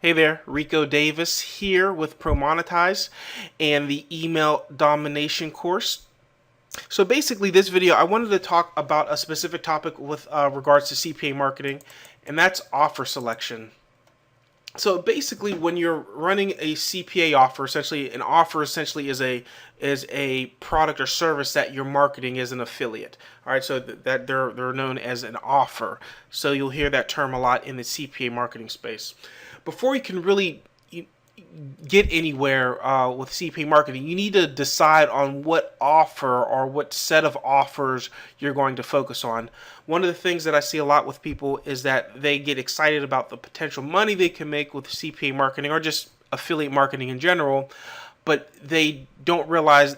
Hey there, Rico Davis here with ProMonetize and the email domination course. So basically this video, I wanted to talk about a specific topic with regards to CPA marketing, and that's offer selection. So basically when you're running a CPA offer, essentially an offer essentially is a product or service that you're marketing as an affiliate. All right, so that they're known as an offer. So you'll hear that term a lot in the CPA marketing space. Before you can really get anywhere with CPA marketing, you need to decide on what offer or what set of offers you're going to focus on. One of the things that I see a lot with people is that they get excited about the potential money they can make with CPA marketing or just affiliate marketing in general, but they don't realize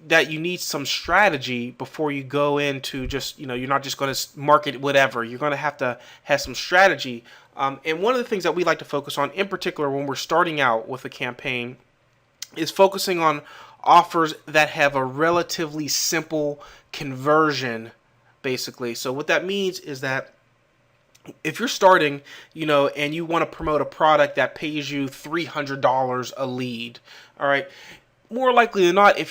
that you need some strategy before you go into just, you're not just going to market whatever. You're going to have some strategy. And one of the things that we like to focus on, in particular when we're starting out with a campaign, is focusing on offers that have a relatively simple conversion, basically. So what that means is that if you're starting, and you want to promote a product that pays you $300 a lead, all right, more likely than not, if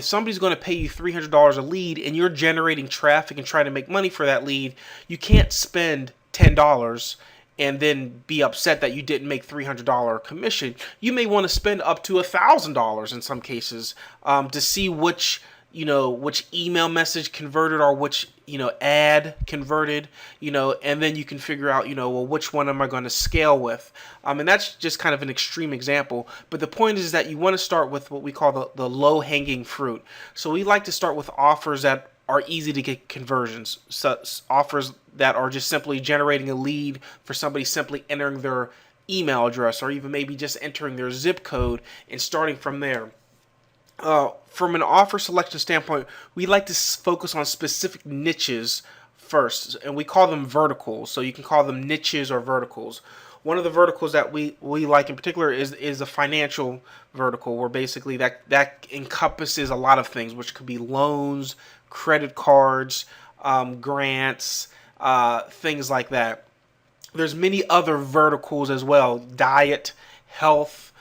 somebody's going to pay you $300 a lead and you're generating traffic and trying to make money for that lead, you can't spend $10 and then be upset that you didn't make $300 commission. You may want to spend up to $1,000 in some cases to see which email message converted or which ad converted, and then you can figure out well, which one am I going to scale with. And that's just kind of an extreme example, but the point is that you want to start with what we call the low hanging fruit. So we like to start with offers that are easy to get conversions, so offers that are just simply generating a lead for somebody simply entering their email address or even maybe just entering their zip code and starting from there. From an offer selection standpoint, we like to focus on specific niches first, and we call them verticals. So you can call them niches or verticals. One of the verticals that we like in particular is the financial vertical, where basically that encompasses a lot of things, which could be loans, credit cards, grants, things like that. There's many other verticals as well: diet, health,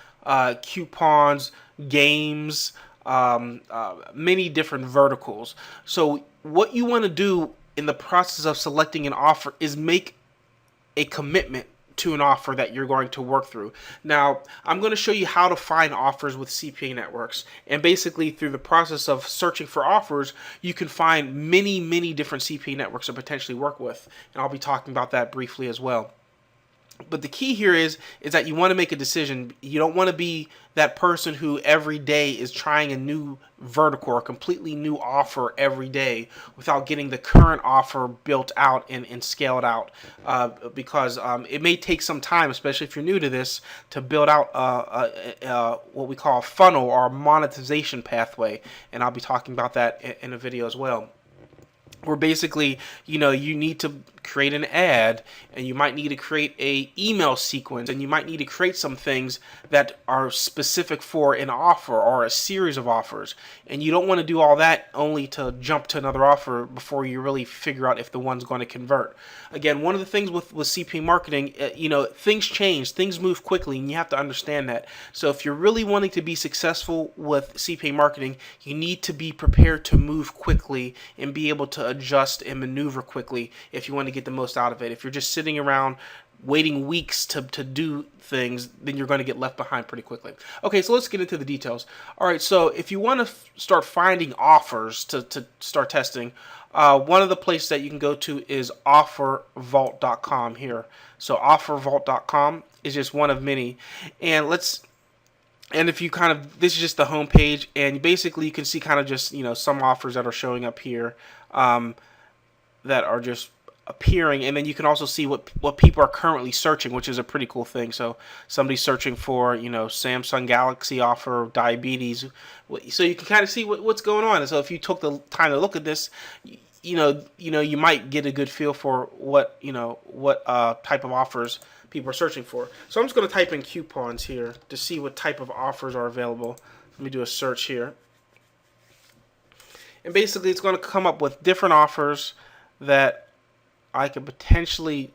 coupons, games, many different verticals. So what you want to do in the process of selecting an offer is make a commitment to an offer that you're going to work through. Now, I'm going to show you how to find offers with CPA networks. And basically, through the process of searching for offers, you can find many, many different CPA networks to potentially work with. And I'll be talking about that briefly as well. But the key here is that you want to make a decision. You don't want to be that person who every day is trying a new vertical or a completely new offer every day without getting the current offer built out and scaled out, because it may take some time, especially if you're new to this, to build out what we call a funnel or a monetization pathway. And I'll be talking about that in a video as well, where basically, you need to create an ad, and you might need to create a email sequence, and you might need to create some things that are specific for an offer or a series of offers. And you don't want to do all that only to jump to another offer before you really figure out if the one's going to convert. Again, one of the things with CPA marketing, things change, things move quickly, and you have to understand that. So if you're really wanting to be successful with CPA marketing, you need to be prepared to move quickly and be able to adjust and maneuver quickly if you want to get the most out of it. If you're just sitting around waiting weeks to do things, then you're going to get left behind pretty quickly. Okay, so let's get into the details. All right, so if you want to start finding offers to start testing, one of the places that you can go to is offervault.com here. So offervault.com is just one of many. And if you this is just the home page, and basically you can see kind of just, some offers that are showing up here, that are just appearing, and then you can also see what people are currently searching, which is a pretty cool thing. So somebody's searching for Samsung Galaxy offer diabetes, so you can kind of see what's going on. And so if you took the time to look at this, you might get a good feel for what type of offers people are searching for. So I'm just going to type in coupons here to see what type of offers are available. Let me do a search here, and basically it's going to come up with different offers that I could potentially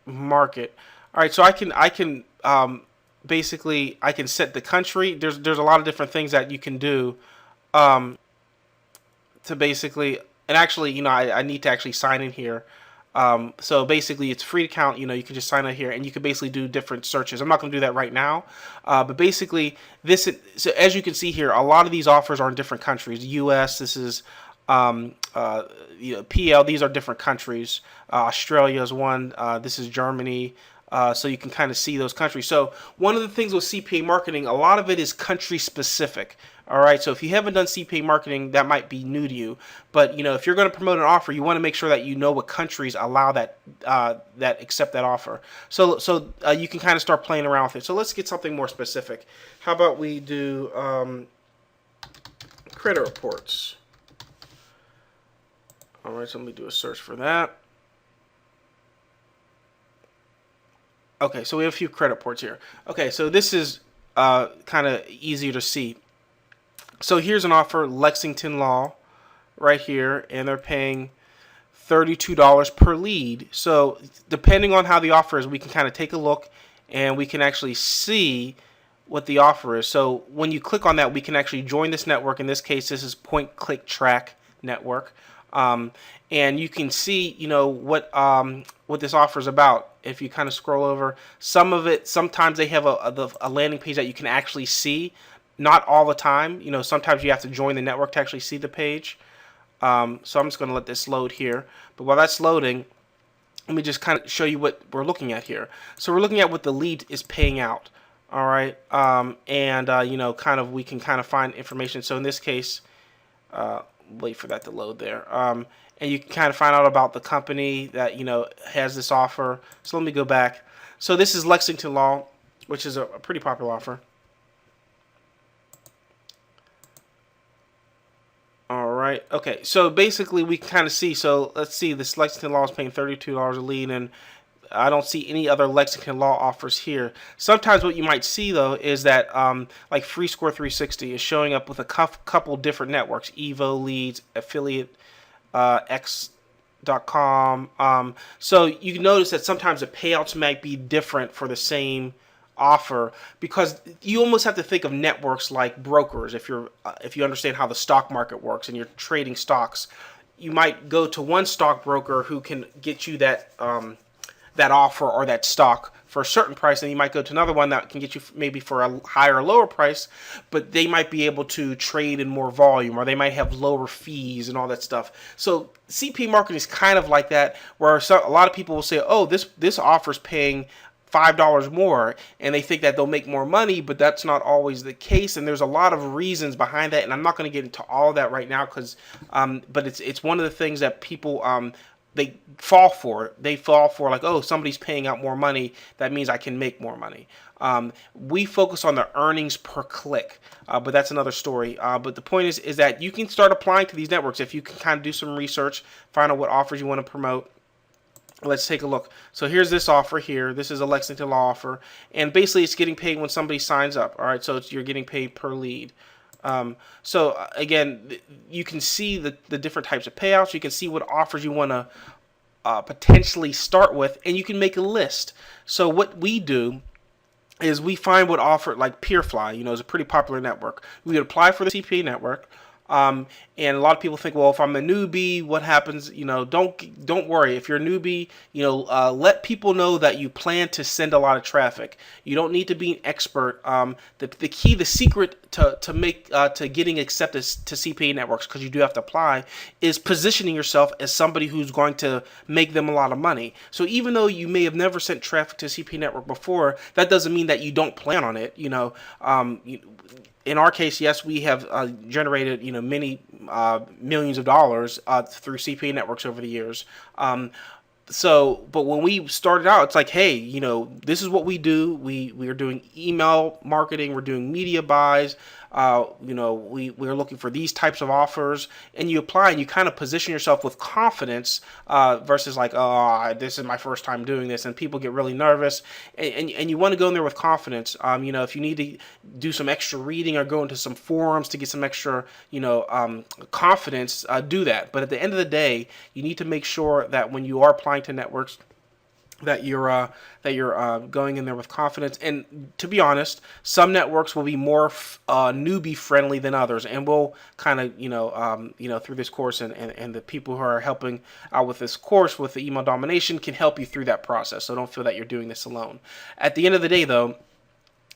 market. All right, so I can basically I can set the country. There's a lot of different things that you can do um, to basically, and actually, I need to actually sign in here. So basically, it's free to count. You can just sign in here, and you can basically do different searches. I'm not going to do that right now, but basically, so as you can see here, a lot of these offers are in different countries. U.S. This is PL. These are different countries. Australia is one. This is Germany. So you can kind of see those countries. So one of the things with CPA marketing, a lot of it is country specific. All right. So if you haven't done CPA marketing, that might be new to you. But if you're going to promote an offer, you want to make sure that you know what countries allow that accept that offer. So you can kind of start playing around with it. So let's get something more specific. How about we do credit reports? All right. So let me do a search for that. Okay, so we have a few credit reports here. Okay, so this is kind of easier to see. So here's an offer, Lexington Law, right here, and they're paying $32 per lead. So depending on how the offer is, we can kind of take a look, and we can actually see what the offer is. So when you click on that, we can actually join this network. In this case, this is Point Click Track Network. And you can see, what this offer is about. If you kind of scroll over, some of it, sometimes they have a landing page that you can actually see. Not all the time. Sometimes you have to join the network to actually see the page. So I'm just going to let this load here. But while that's loading, let me just kind of show you what we're looking at here. So we're looking at what the lead is paying out. All right. We can kind of find information. So in this case, wait for that to load there. And you can kind of find out about the company that has this offer. So let me go back. So this is Lexington Law, which is a pretty popular offer. All right. Okay. So basically, we can kind of see. So let's see. This Lexington Law is paying $32 a lead, and I don't see any other Lexington Law offers here. Sometimes what you might see, though, is that like Free Score 360 is showing up with a couple different networks, Evo Leads, Affiliate X.com. So you can notice that sometimes the payouts might be different for the same offer, because you almost have to think of networks like brokers. If you understand how the stock market works and you're trading stocks, you might go to one stockbroker who can get you that offer or that stock for a certain price, and you might go to another one that can get you maybe for a higher or lower price, but they might be able to trade in more volume, or they might have lower fees and all that stuff. So CPA marketing is kind of like that, where a lot of people will say, oh, this offer is paying $5 more, and they think that they'll make more money, but that's not always the case, and there's a lot of reasons behind that, and I'm not going to get into all of that right now, because but it's one of the things that people they fall for. They fall for, like, oh, somebody's paying out more money, that means I can make more money. We focus on the earnings per click, but that's another story. But the point is that you can start applying to these networks if you can kind of do some research, find out what offers you want to promote. Let's take a look. So here's this offer here. This is a Lexington Law offer, and basically it's getting paid when somebody signs up. All right, so you're getting paid per lead. Again, you can see the different types of payouts. You can see what offers you want to potentially start with, and you can make a list. So what we do is we find what offer, like Peerfly, is a pretty popular network. We would apply for the CPA network. And a lot of people think, well, if I'm a newbie, what happens? Don't worry. If you're a newbie, let people know that you plan to send a lot of traffic. You don't need to be an expert. The secret to getting accepted to CPA networks, because you do have to apply, is positioning yourself as somebody who's going to make them a lot of money. So even though you may have never sent traffic to a CPA network before, that doesn't mean that you don't plan on it. In our case, yes, we have generated many millions of dollars through CPA networks over the years. But when we started out, it's like, hey, this is what we do. We are doing email marketing. We're doing media buys. We're looking for these types of offers, and you apply and you kind of position yourself with confidence versus like, oh, this is my first time doing this, and people get really nervous, and you want to go in there with confidence. If you need to do some extra reading or go into some forums to get some extra, confidence, do that. But at the end of the day, you need to make sure that when you are applying to networks, that you're going in there with confidence. And to be honest, some networks will be more newbie friendly than others, and we'll kind of through this course, and the people who are helping out with this course with the email domination can help you through that process. So don't feel that you're doing this alone. At the end of the day, though,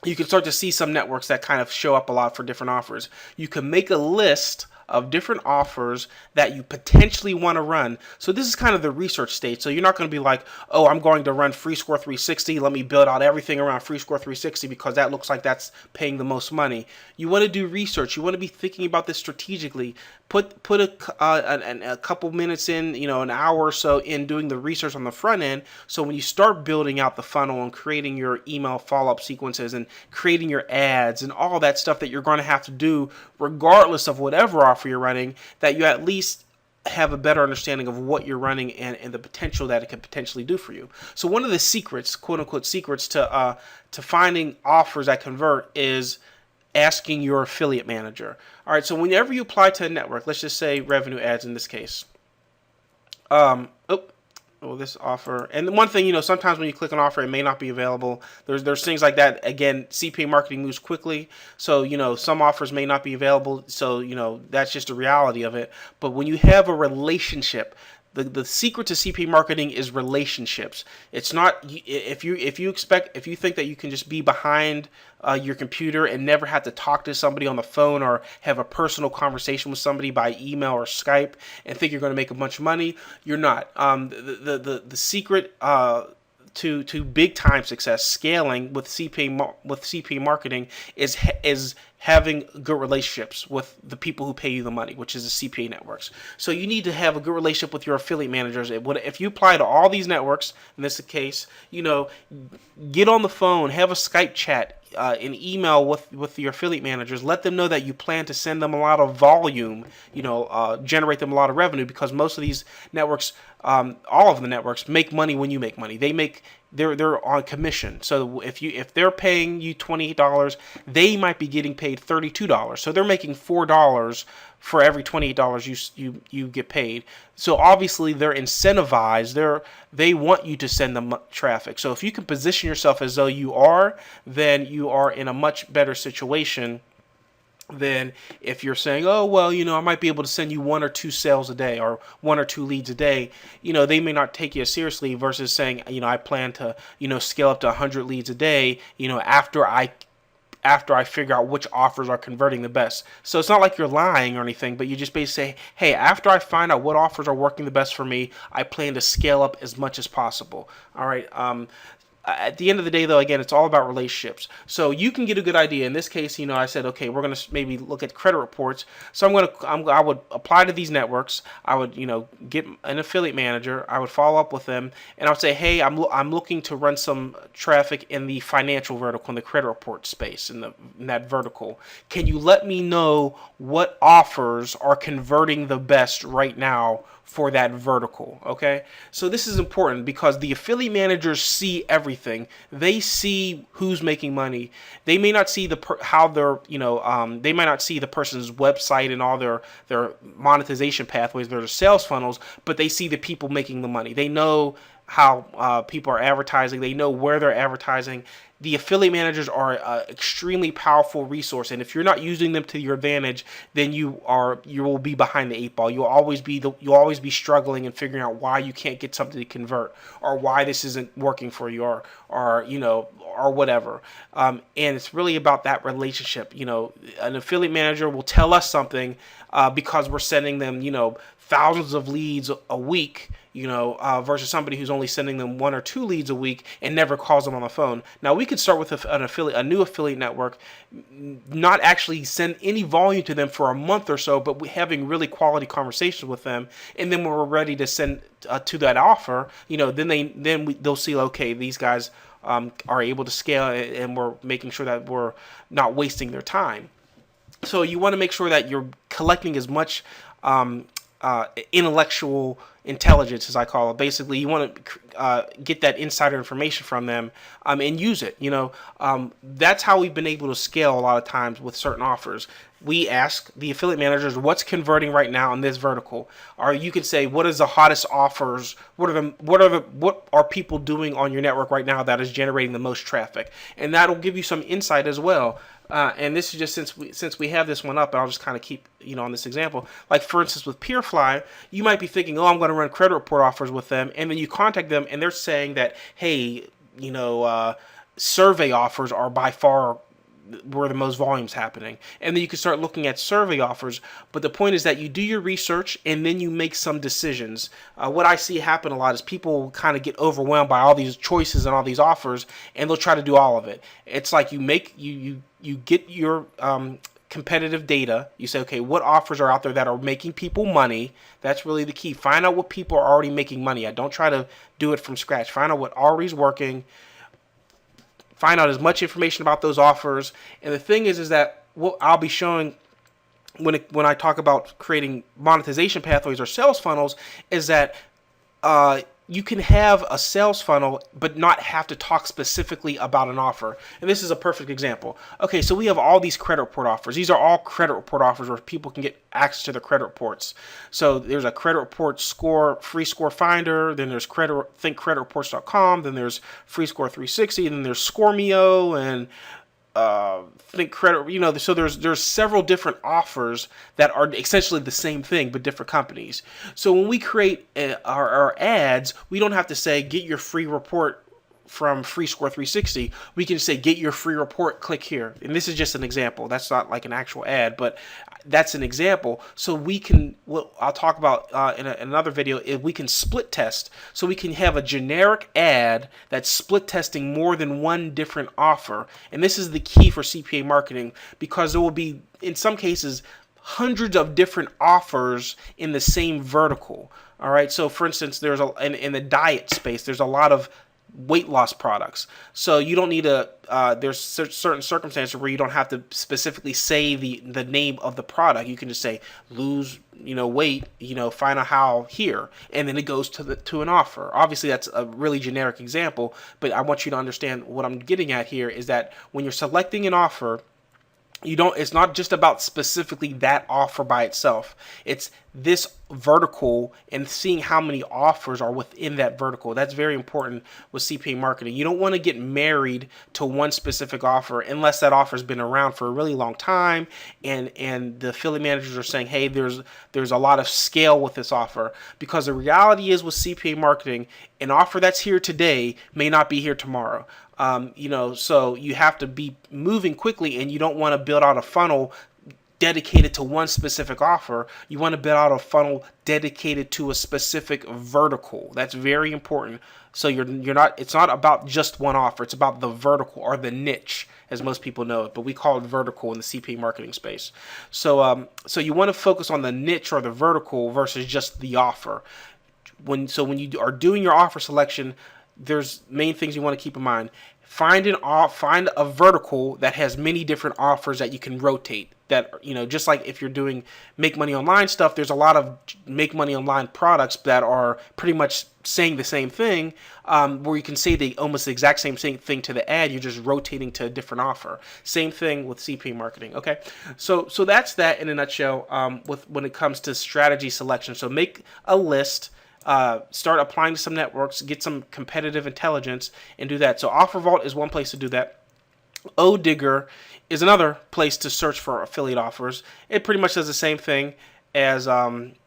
you can start to see some networks that kind of show up a lot for different offers. You can make a list of different offers that you potentially want to run. So this is kind of the research stage. So you're not going to be like, oh, I'm going to run FreeScore 360. Let me build out everything around FreeScore 360 because that looks like that's paying the most money. You want to do research. You want to be thinking about this strategically. Put a couple minutes in, an hour or so in doing the research on the front end. So when you start building out the funnel and creating your email follow-up sequences and creating your ads and all that stuff that you're going to have to do regardless of whatever offer you're running, that you at least have a better understanding of what you're running and the potential that it could potentially do for you. So one of the secrets, quote unquote secrets to finding offers that convert is asking your affiliate manager. All right, so whenever you apply to a network, let's just say revenue ads in this case. This offer, and one thing, sometimes when you click an offer, it may not be available. There's things like that. Again, CPA marketing moves quickly, so some offers may not be available. So that's just the reality of it. But when you have a relationship, the secret to CPA marketing is relationships. It's not if you think that you can just be behind your computer and never have to talk to somebody on the phone or have a personal conversation with somebody by email or Skype and think you're going to make a bunch of money. You're not. The secret to big time success, scaling with CPA marketing is having good relationships with the people who pay you the money, which is the CPA networks. So you need to have a good relationship with your affiliate managers. If you apply to all these networks, in this case, get on the phone, have a Skype chat, an email with your affiliate managers. Let them know that you plan to send them a lot of volume, generate them a lot of revenue, because most of these networks, all of the networks, make money when you make money. They're on commission. So if they're paying you $28, they might be getting paid $32. So they're making $4 for every $28 you get paid. So obviously they're incentivized. They want you to send them traffic. So if you can position yourself as though you are, then you are in a much better situation than if you're saying, oh, well, I might be able to send you 1 or 2 sales a day or 1 or 2 leads a day. They may not take you seriously versus saying, I plan to, scale up to 100 leads a day, after I figure out which offers are converting the best. So it's not like you're lying or anything, but you just basically say, hey, after I find out what offers are working the best for me, I plan to scale up as much as possible. All right. At the end of the day, though, again, it's all about relationships. So you can get a good idea. In this case, I said, okay, we're going to maybe look at credit reports. So I would apply to these networks. I would, get an affiliate manager. I would follow up with them, and I would say, hey, I'm looking to run some traffic in the financial vertical, in the credit report space, in that vertical. Can you let me know what offers are converting the best right now for that vertical? Okay, so this is important because the affiliate managers see everything. They see who's making money. They may not see how they're they might not see the person's website and all their monetization pathways, their sales funnels, but they see the people making the money. They know how people are advertising. They know where they're advertising. The affiliate managers are an extremely powerful resource, and if you're not using them to your advantage, then you will be behind the 8 ball. You'll always be struggling and figuring out why you can't get something to convert, or why this isn't working for you, or whatever. And it's really about that relationship. An affiliate manager will tell us something because we're sending them thousands of leads a week, versus somebody who's only sending them 1 or 2 leads a week and never calls them on the phone. Now, we could start with a new affiliate network, not actually send any volume to them for a month or so, but having really quality conversations with them, and then when we're ready to send to that offer, then they'll see, okay, these guys are able to scale, and we're making sure that we're not wasting their time. So you want to make sure that you're collecting as much intellectual intelligence, as I call it. Basically, you want to get that insider information from them and use it. That's how we've been able to scale a lot of times with certain offers. We ask the affiliate managers what's converting right now in this vertical, or you could say what is the hottest offers, what are people doing on your network right now that is generating the most traffic, and that'll give you some insight as well. And this is just since we have this one up, and I'll just kind of keep on this example. Like for instance, with PeerFly, you might be thinking, oh, I'm going to run credit report offers with them, and then you contact them, and they're saying that, hey, survey offers are by far where the most volume's happening, and then you can start looking at survey offers. But the point is that you do your research and then you make some decisions. What I see happen a lot is people kind of get overwhelmed by all these choices and all these offers, and they'll try to do all of it. It's like you get your competitive data. You say, okay, what offers are out there that are making people money? That's really the key. Find out what people are already making money at. Don't try to do it from scratch. Find out what already is working. Find out as much information about those offers. And the thing is that what I'll be showing when I talk about creating monetization pathways or sales funnels is that you can have a sales funnel but not have to talk specifically about an offer. And this is a perfect example. Okay, so we have all these credit report offers. These are all credit report offers where people can get access to their credit reports. So there's a credit report score, free score finder, then there's thinkcreditreports.com, then there's free score 360, and then there's Scoremio and think credit, so there's several different offers that are essentially the same thing but different companies. So when we create our ads, we don't have to say get your free report from Free Score 360. We can say get your free report, click here. And this is just an example. That's not like an actual ad, but that's an example. So we can, what I'll talk about in another video, is we can split test. So we can have a generic ad that's split testing more than one different offer. And this is the key for CPA marketing, because there will be, in some cases, hundreds of different offers in the same vertical. All right. So for instance, there's in the diet space, there's a lot of weight loss products. So you don't need there's certain circumstances where you don't have to specifically say the name of the product. You can just say lose weight, find out how here, and then it goes to an offer. Obviously that's a really generic example, but I want you to understand what I'm getting at here is that when you're selecting an offer, it's not just about specifically that offer by itself. It's this vertical and seeing how many offers are within that vertical. That's very important with CPA marketing. You don't want to get married to one specific offer unless that offer's been around for a really long time and the affiliate managers are saying, hey, there's a lot of scale with this offer. Because the reality is with CPA marketing, an offer that's here today may not be here tomorrow. So you have to be moving quickly, and you don't want to build out a funnel dedicated to one specific offer. You want to build out a funnel dedicated to a specific vertical. That's very important. So it's not about just one offer. It's about the vertical or the niche, as most people know it, but we call it vertical in the CPA marketing space. So you want to focus on the niche or the vertical versus just the offer. When you are doing your offer selection, there's main things you want to keep in mind. Find a vertical that has many different offers that you can rotate. That, just like if you're doing make money online stuff, there's a lot of make money online products that are pretty much saying the same thing, where you can say almost the exact same thing to the ad. You're just rotating to a different offer. Same thing with CPA marketing. Okay, so that's that in a nutshell. When it comes to strategy selection, so make a list. Start applying to some networks, get some competitive intelligence, and do that. So OfferVault is one place to do that. ODigger is another place to search for affiliate offers. It pretty much does the same thing as OfferVault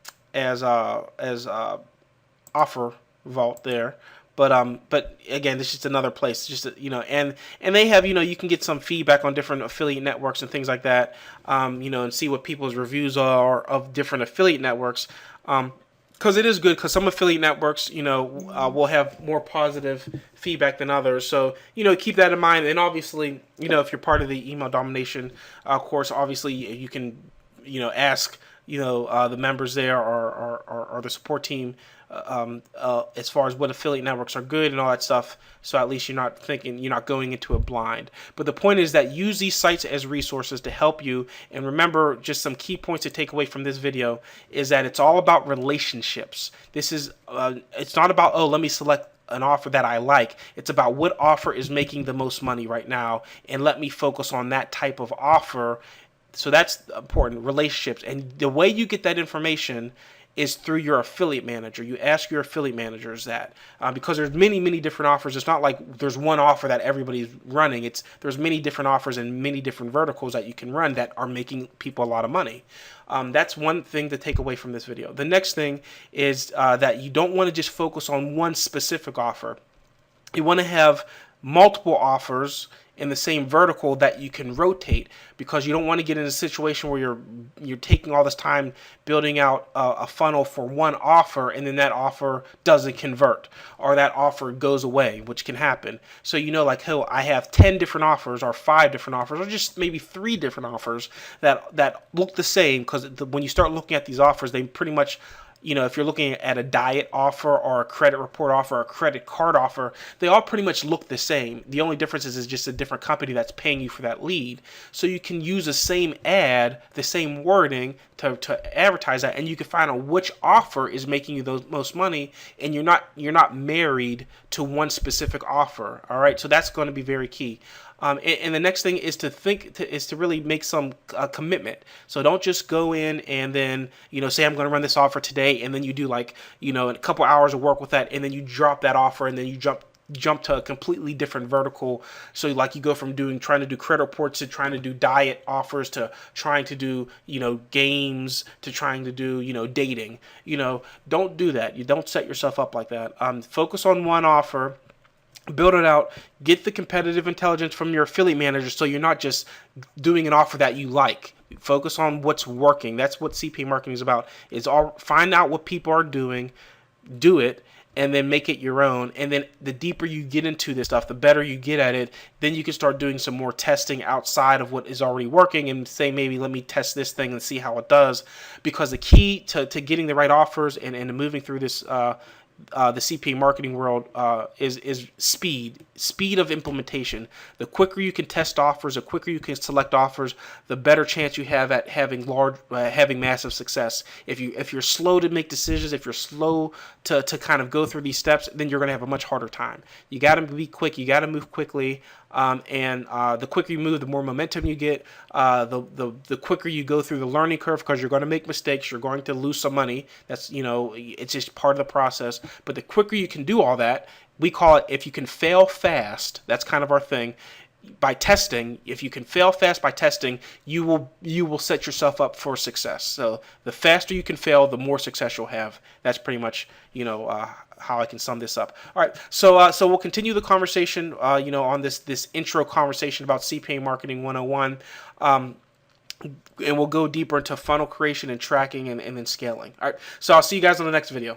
there. But again, this is just another place. Just and they have you can get some feedback on different affiliate networks and things like that. And see what people's reviews are of different affiliate networks. Because it is good, because some affiliate networks, will have more positive feedback than others. So, keep that in mind. And obviously, if you're part of the email domination course, obviously you can, ask the members there are the support team, as far as what affiliate networks are good and all that stuff. So at least you're not going into it blind. But the point is that use these sites as resources to help you. And remember, just some key points to take away from this video is that it's all about relationships. This is it's not about, oh, let me select an offer that I like. It's about what offer is making the most money right now, and let me focus on that type of offer. So that's important, relationships. And the way you get that information is through your affiliate manager. You ask your affiliate managers that, because there's many different offers. It's not like there's one offer that everybody's running. There's many different offers and many different verticals that you can run that are making people a lot of money. That's one thing to take away from this video. The next thing is that you don't want to just focus on one specific offer. You want to have multiple offers in the same vertical that you can rotate, because you don't want to get in a situation where you're taking all this time building out a funnel for one offer, and then that offer doesn't convert, or that offer goes away, which can happen. So like, oh, I have 10 different offers, or 5 different offers, or just maybe 3 different offers that look the same, because when you start looking at these offers, they pretty much, if you're looking at a diet offer or a credit report offer or a credit card offer, they all pretty much look the same. The only difference is just a different company that's paying you for that lead. So you can use the same ad, the same wording to advertise that, and you can find out which offer is making you the most money, and you're not married to one specific offer. All right, so that's going to be very key. And the next thing is to really make some commitment. So don't just go in and then say I'm going to run this offer today, and then you do like a couple hours of work with that, and then you drop that offer, and then you jump to a completely different vertical. So like you go from trying to do credit reports to trying to do diet offers to trying to do games to trying to do dating. Don't do that. You don't set yourself up like that. Focus on one offer. Build it out, get the competitive intelligence from your affiliate manager, so you're not just doing an offer that you like. Focus on what's working. That's what CPA marketing is about. Find out what people are doing, do it, and then make it your own. And then the deeper you get into this stuff, the better you get at it. Then you can start doing some more testing outside of what is already working, and say, maybe let me test this thing and see how it does. Because the key to getting the right offers and moving through this the CPA marketing world is speed of implementation. The quicker you can test offers, the quicker you can select offers, the better chance you have at having massive success. If you're slow to make decisions, if you're slow to kind of go through these steps, then you're going to have a much harder time. You got to be quick. You got to move quickly. And the quicker you move, the more momentum you get. The quicker you go through the learning curve, because you're going to make mistakes. You're going to lose some money. That's it's just part of the process. But the quicker you can do all that, we call it, if you can fail fast. That's kind of our thing. By testing, if you can fail fast by testing, you will set yourself up for success. So the faster you can fail, the more success you'll have. That's pretty much how I can sum this up. All right, so we'll continue the conversation on this intro conversation about CPA Marketing 101. And we'll go deeper into funnel creation and tracking and then scaling. All right, so I'll see you guys on the next video.